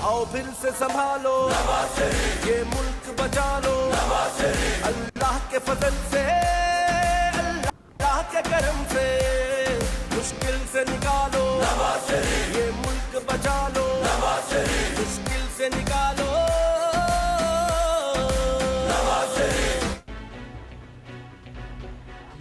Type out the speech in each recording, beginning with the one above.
आओ फिर से संभालो ये मुल्क बचा लो अल्लाह के फजल से अल्लाह के करम से मुश्किल से निकालो ये मुल्क बचा लो मुश्किल से निकालो।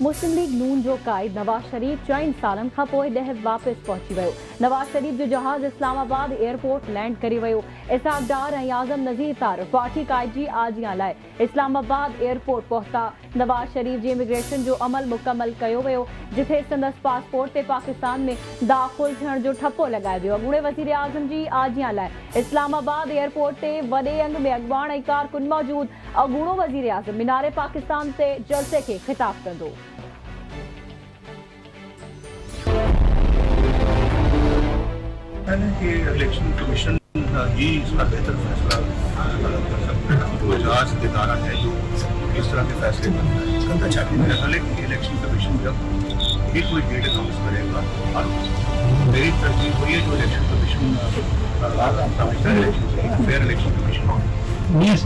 मुस्लिम लीग नून जो कायद नवाज शरीफ 4 सालनि खां पोइ ॾह वापसि पहुची वियो। नवाज शरीफ जो जहाज़ इस्लामाबाद एयरपोर्ट लैंड करे वियो। इसहाक डार ऐं आज़म नज़ीर तारिफ़ पार्टी कायद जी आजियां लाइ इस्लामाबाद एयरपोर्ट पहुता। नवाज शरीफ जी इमिग्रेशन जो अमल मुकम्मल कयो वियो, जिथे संदसि पासपोर्ट ते पाकिस्तान में दाख़िल थियण जो ठप्पो लॻायो वियो। अॻूणे वज़ीर आज़म जी आजियां लाइ इस्लामाबाद एयरपोर्ट ते वॾे अंग में अॻवान ऐं कारकुन मौजूद। अॻूणो वज़ीर आज़म मीनारे पाकिस्तान ते जलसे खे ख़िताब कंदो। कि इलेक्शन कमीशन ही इसका बेहतर फैसला कर सकता है। जो इजलास इदारा है जो इस तरह के फैसले करना चाहते हैं, मेरा कि इलेक्शन कमीशन जब भी कोई डेट अनाउंस करेगा और मेरी तरजीह वही है जो election commission fair election commission हो।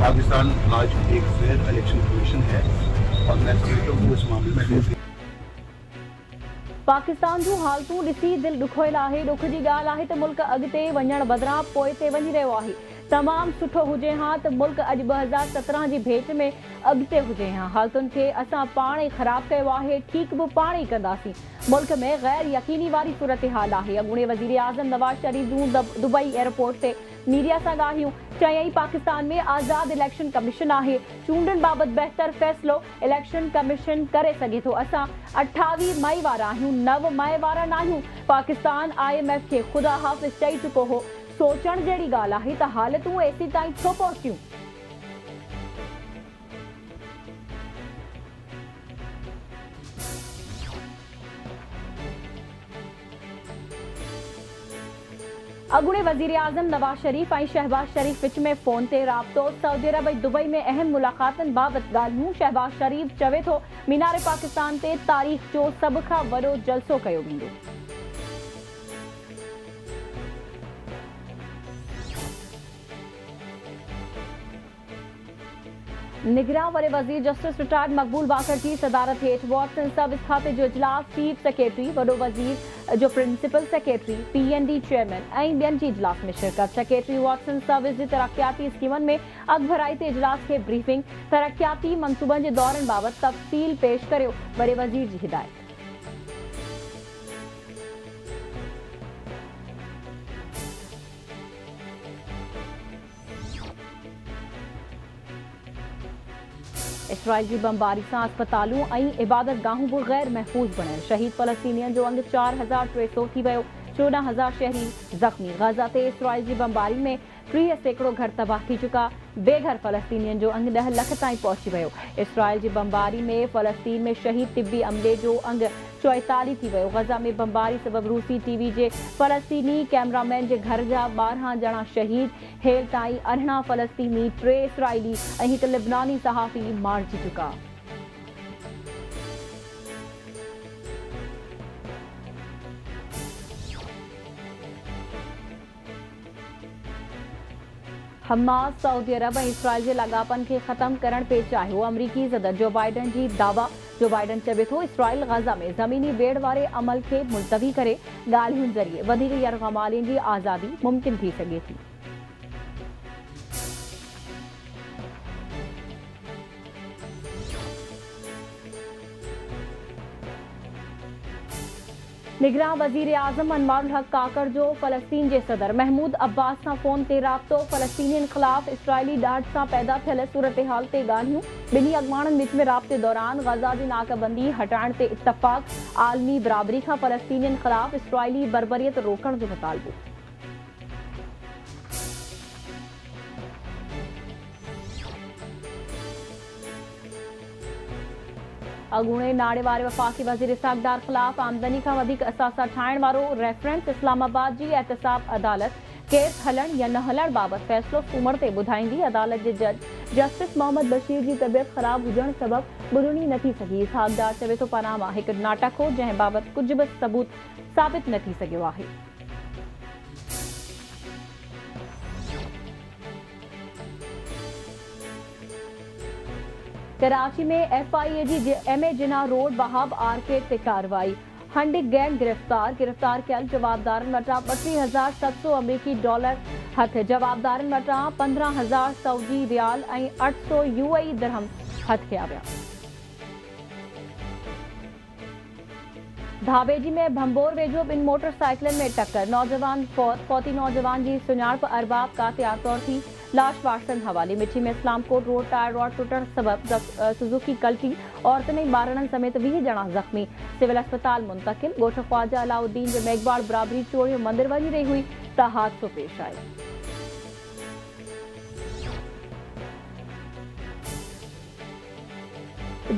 पाकिस्तान आज एक फेयर इलेक्शन कमीशन है और मैं समझता हूँ इस मामले में पाकिस्तान जूं हालतूं ॾिसी दिलि ॾुखोयल आहे। ॾुख जी ॻाल्हि आहे त मुल्क अॻिते वञण बदिरां पोइ ते वञी रहियो आहे। तमामु सुठो हुजे हा त मुल्क अॼु 2017 जी भेट में अॻिते हुजे हा। हालतुनि खे असां पाण ई ख़राबु कयो आहे, ठीकु बि पाण ई कंदासीं। मुल्क में गैर यकीनी वारी सूरत हाल आहे। अॻूणे वज़ीर आज़म नवाज शरीफ जूं दुबई एयरपोर्ट ते मीडिया सां ॻाल्हियूं। चयईं पाकिस्तान में आज़ाद इलेक्शन कमीशन आहे। चूंडनि बाबति बहितर फ़ैसिलो इलेक्शन कमीशन करे सघे थो। असां 28 मई वारा आहियूं, 9 मई वारा न आहियूं। पाकिस्तान IMF खे ख़ुदा हाफ़िज़ चई चुको हो। सोचण जहिड़ी ॻाल्हि आहे त हालतूं एसी ताईं छो पहुचियूं। अॻूणे वज़ीर आज़म नवाज शरीफ ऐं शहबाज शरीफ विच में फ़ोन ते राब्तो। सऊदी अरब ऐं दुबई में अहम मुलाक़ातनि बाबति ॻाल्हियूं। शहबाज शरीफ चवे थो मीनारे पाकिस्तान ते तारीख़ जो सभ खां वॾो जलसो कयो वेंदो। निगरान वॾे वज़ीर जस्टिस रिटायर्ड मक़बूल बाकर जी सदारत हेठि वॉटसन सर्विस खाते जो इजलास, चीफ सेक्रेटरी, वॾो वज़ीर जो प्रिंसिपल सेक्रेटरी, PND चेयरमैन ऐं ॿियनि जी इजलास में शिरकत। सेक्रेटरी वॉटसन सर्विस जी तरक़ियाती स्कीमनि में अॻुभराई ते इजलास खे ब्रीफिंग, तरक़ियाती मंसूबनि जे दौरनि बाबति तफ़सील पेश करियो। वॾे वज़ीर जी हिदायत। इसराइल जी बमबारी सां अस्पतालूं ऐं इबादत गाहूं बि गैर महफ़ूज़ बणियल। शहीद फ़लस्तीनियन जो अंग 4300 थी वियो। 14,000 शहरी ज़ख़्मी। गज़ा ते इसराइल जी बमबारी में 30% घर तबाह थी चुका। बेघर फ़लस्तीनियन जो अंग 10 लख ताईं पहुची वियो। इसराइल जी बमबारी में फ़लस्तीन में शहीद तिब्बी अमले जो अंग 44 थी वियो। गज़ा में बमबारी सबबि रूसी TV जे फ़लस्तीनी कैमरामैन जे घर जा 12 ॼणा शहीद। हेल ताईं 18 फ़लस्तीनी, 3 इसराइली ऐं हिकु लिबनानी सहाफ़ी मारिजी चुका। हमास सऊदी अरब ऐं इसराइल जे लाॻापनि खे ख़तमु करणु पिए चाहियो। अमरीकी सदर जो बाइडन जी दावा। जो बाइडन चवे थो इसराइल गज़ा में ज़मीनी बेड़ वारे अमल खे मुलतवी करे ॻाल्हियुनि ज़रिए वधीक यरग़मालियुनि जी आज़ादी मुमकिन थी सघे थी। निगरान वज़ीर आज़म अनवारुल हक़ काकर जो फ़लस्तीन जे सदर महमूद अब्बास सां फ़ोन ते राब्तो। फ़लस्तीनियुनि ख़िलाफ़ इसराइली ॾाढ सां पैदा थियल सूरत हाल ते ॻाल्हियूं। ॿिन्ही अॻवाननि विच में राब्ते दौरान गज़ा जी नाकाबंदी हटाइण ते इत्तफ़ाक़। आलमी बराबरी खां फ़लस्तीनियुनि ख़िलाफ़ इसराइली बर्बरियत रोकण जो मुतालबो। अॻूणे नाणे वारे वफ़ाक़ी वज़ीर इसहाक डार ख़िलाफ़ आमदनी खां वधीक असासा ठाहिण वारो रेफरेंस। इस्लामाबाद जी एहतसाब अदालत केस हलण या न हलण बाबति फ़ैसिलो सूमर ते ॿुधाईंदी। अदालत जे जज जस्टिस मोहम्मद बशीर जी तबियत ख़राब हुजण सबबि ॿुधणी नथी सघी। इसहाक डार चवे थो पनामा हिकु नाटक हो जंहिं बाबति कुझु बि सबूत साबित न थी सघियो आहे। कराची में FIA जी MA जिना रोड वहाब आर्केड ते कार्रवाई हंडी गैंग गिरफ्तार कयल जवाबदारनि वटां 32,700 अमरीकी डॉलर हथ जवाबदारनि वटां 15,000 सऊदी रियाल ऐं 800 UAE दिरहम हथ कया विया। धाबेजी में भंबोर वेझो ॿिनि मोटरसाइकिलनि में टक्कर नौजवान फौती नौजवान जी सुञाणप अरबाब कातियार तौर थी लाश वारसनि हवाले मिठी में इस्लामकोट रोड टायर रॉड टुटण सबब सुजुकी कल्टी औरतुनि ऐं ॿारनि समेत 20 ॼणा ज़ख़्मी सिविल अस्पताल मुंतकिल ॻोठ ख्वाजा अलाउद्दीन जे मेघवाड़ बराबरी चोरियो मंदिर वञी रही हुई त हादसो पेश आयो।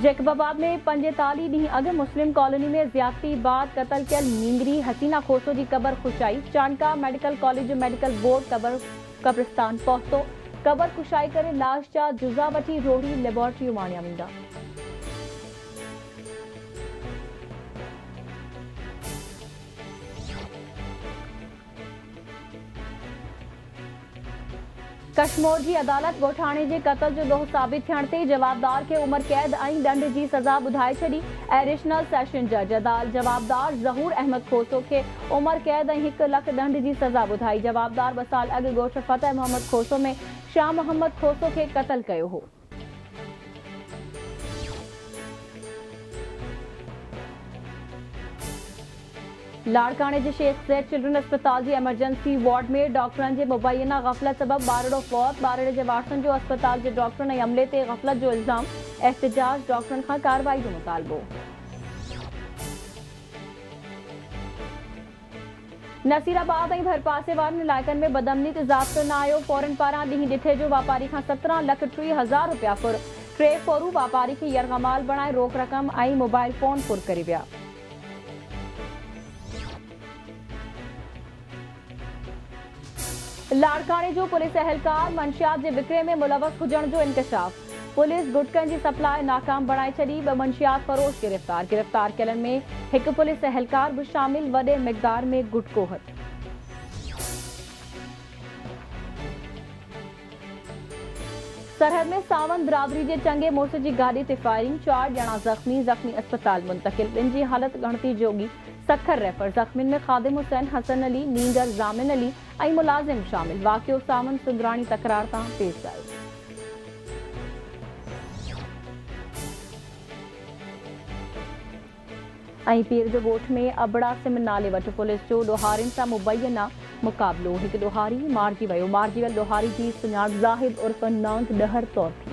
जैकबाबाद में 45 ॾींहं अॻु मुस्लिम कॉलोनी में ज़्यादती बाद क़तल कयल नींगरी हसीना खोसो जी क़बर kushai चांडका medical college medical board कब्रिस्तान पहुतो क़बर खुशाई करे लाश जा जुज़ा वठी रोही लेबोरेटरी माणिया वेंदा। कश्मीर जी अदालत गोठाणे जे क़तल जो ॾोह साबित थियण ते जवाबदार खे उमिरि कैद ऐं ॾंड जी सज़ा ॿुधाए छॾी। एडिशनल सेशन जज जवाबदार ज़हूर अहमद खोसो खे उमिरि कैद ऐं 1 लाख ॾंड जी सज़ा ॿुधाई। जवाबदार 2 साल अॻु ॻोठ फतेह मोहम्मद खोसो में शाह मोहम्मद खोसो खे क़तल कयो हो। लाड़काने जे शेख ज़ैद चिल्ड्रन अस्पताल जी एमरजेंसी वार्ड में डॉक्टरनि जे मुबैना ग़फ़लत सबब ॿारड़ो फौत ॿारड़े जे वारसनि जो अस्पताल जे डॉक्टरनि ऐं अमले ते ग़फ़लत जो इल्ज़ाम एहतिजाज डॉक्टरनि खां कार्रवाई जो मुतालबो। नसीराबाद ऐं भरपासे वारनि इलाइक़नि में बदअमनी ते ज़ाब्तो न आयो फौरन पारां ॾींहुं ॾिठे जो वापारी खां 17,30,000 रुपया फुर 3 फोरू वापारी खे यरगमाल बणाए रोक रक़म ऐं मोबाइल फोन फुर करे विया। लाड़काने जो पुलिस एहलकार मंशियात जे विक्रे में मुलवस हुजण जो इंकशाफ पुलिस गुटकनि जी सप्लाई नाकाम बणाए छॾी 2 मंशियात फरोश गिरफ्तार कयलनि में 1 पुलिस एहलकार भी शामिल वॾे मिक़दार में गुटको हथ। सरहद में सावन बिरादरी जे चंगे मुड़स जी गाड़ी ते फायरिंग 4 ॼणा ज़ख़्मी अस्पताल मुंतकिल 2 जी हालत गणती जोगी सखर रेफर ज़ख़्मिन में खादिम हुसैन हसन अली नींगर जामिन अली ऐं मुलाजिम शामिल वाक़ियो सावन सुंदराणी तकरार तां पेश आयो। ऐं पीर जो ॻोठ में अबड़ा सिम नाले वटि पुलिस जो ॾोहारियुनि सां मुबैना मुक़ाबिलो 1 ॾोहारी मारिजी वियल ॾोहारी जी सुञाण ज़ाहिद उर्फ़ नांग डहर तौर थी।